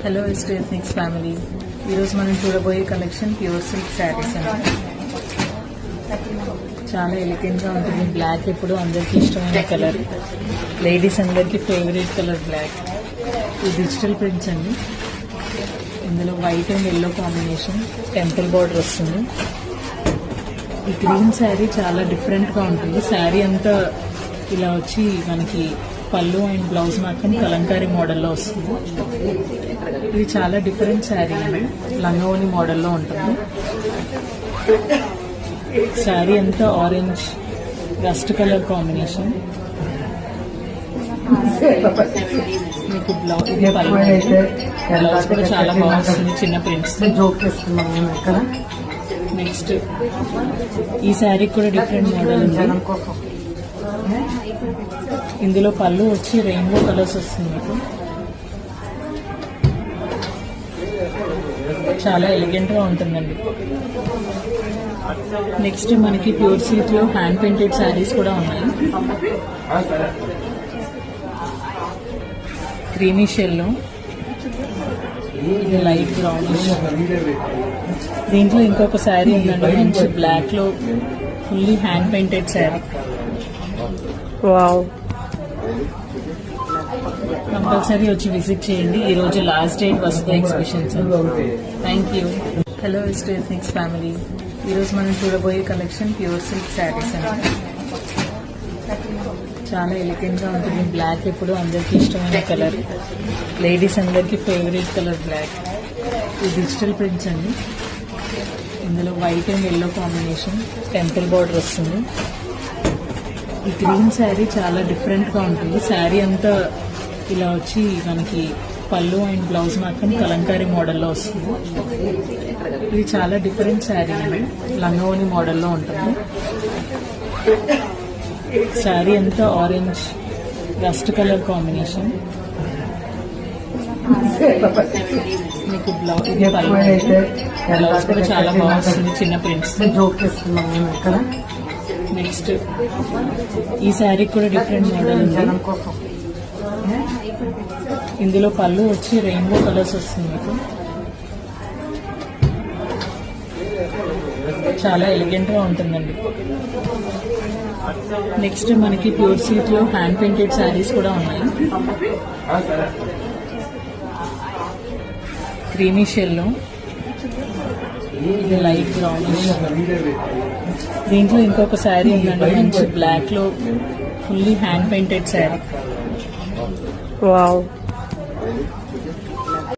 Hello aesthetics family, ఈరోజు మనం చూడబోయే కలెక్షన్ ప్యూర్ సిల్క్ శారీస్ అండి. చాలా ఎలిగెంట్గా ఉంటుంది. బ్లాక్ ఎప్పుడు అందరికీ ఇష్టమైన కలర్, లేడీస్ అందరికీ ఫేవరెట్ కలర్ బ్లాక్. ఈ డిజిటల్ ప్రింట్స్ అండి. ఇందులో white and yellow combination, temple border వస్తుంది. ఈ గ్రీన్ శారీ చాలా డిఫరెంట్గా ఉంటుంది. శారీ అంతా ఇలా వచ్చి మనకి పళ్ళు అండ్ బ్లౌజ్ మాత్రం కలంకారీ మోడల్లో వస్తుంది. ఇది చాలా డిఫరెంట్ శారీ అండి, లంగావోని మోడల్లో ఉంటుంది. శారీ అంతా ఆరెంజ్ రస్ట్ కలర్ కాంబినేషన్. మీకు బ్లౌజ్ బ్లౌజ్ కూడా చాలా బాగుంటుంది, చిన్న ప్రింట్స్. నెక్స్ట్ ఈ శారీ కూడా డిఫరెంట్ మోడల్ ఉంది. ఇందులో పళ్ళు వచ్చి రెయిన్బో కలర్స్ వస్తుంది. మీకు చాలా ఎలిగెంట్గా ఉంటుందండి. నెక్స్ట్ మనకి ప్యూర్ సిల్క్ లో హ్యాండ్ పెయింటెడ్ శారీస్ కూడా ఉన్నాయి. క్రీమీ షెల్లో, ఇది లైట్ బ్రౌనిష్. దీంట్లో ఇంకొక శారీ ఉందండి, మంచి బ్లాక్ లో fully hand painted sari. Wow, compulsory వచ్చి విజిట్ చేయండి. ఈ రోజు లాస్ట్ డేట్ వస్తుంది exhibitions. Thank you. Hello aesthetics family, ఈరోజు మనం చూడబోయే కలెక్షన్ ప్యూర్ సిల్క్ శారీస్ అండి. చాలా ఎలిగెంట్గా ఉంటుంది. బ్లాక్ ఎప్పుడు అందరికీ ఇష్టమైన కలర్, లేడీస్ అందరికీ ఫేవరెట్ కలర్ బ్లాక్. ఈ డిజిటల్ ప్రింట్స్ అండి. ఇందులో white and yellow combination, temple border వస్తుంది. ఈ గ్రీన్ శారీ చాలా డిఫరెంట్గా ఉంటుంది. శారీ అంతా ఇలా వచ్చి మనకి పళ్ళు అండ్ బ్లౌజ్ మాత్రం కలంకారీ మోడల్లో వస్తుంది. ఇది చాలా డిఫరెంట్ శారీ అండి, లంగావోని మోడల్లో ఉంటుంది. శారీ అంతా ఆరెంజ్ రస్ట్ కలర్ కాంబినేషన్. మీకు బ్లౌజ్ బ్లౌజ్ కూడా చాలా బాగుంటుంది, చిన్న ప్రింట్స్. నెక్స్ట్ ఈ శారీ కూడా డిఫరెంట్ మోడల్ ఉంది. ఇందులో పళ్ళు వచ్చి రెయిన్బో కలర్స్ వస్తుంది. మీకు చాలా ఎలిగెంట్గా ఉంటుందండి. నెక్స్ట్ మనకి ప్యూర్ సిల్క్ లో హ్యాండ్ పెయింటెడ్ శారీస్ కూడా ఉన్నాయి. క్రీమీ షెల్లో, ఇది లైట్ బ్రౌనిష్. దీంట్లో ఇంకొక శారీ ఉందండి, మంచి బ్లాక్ లో fully hand painted sari. Wow.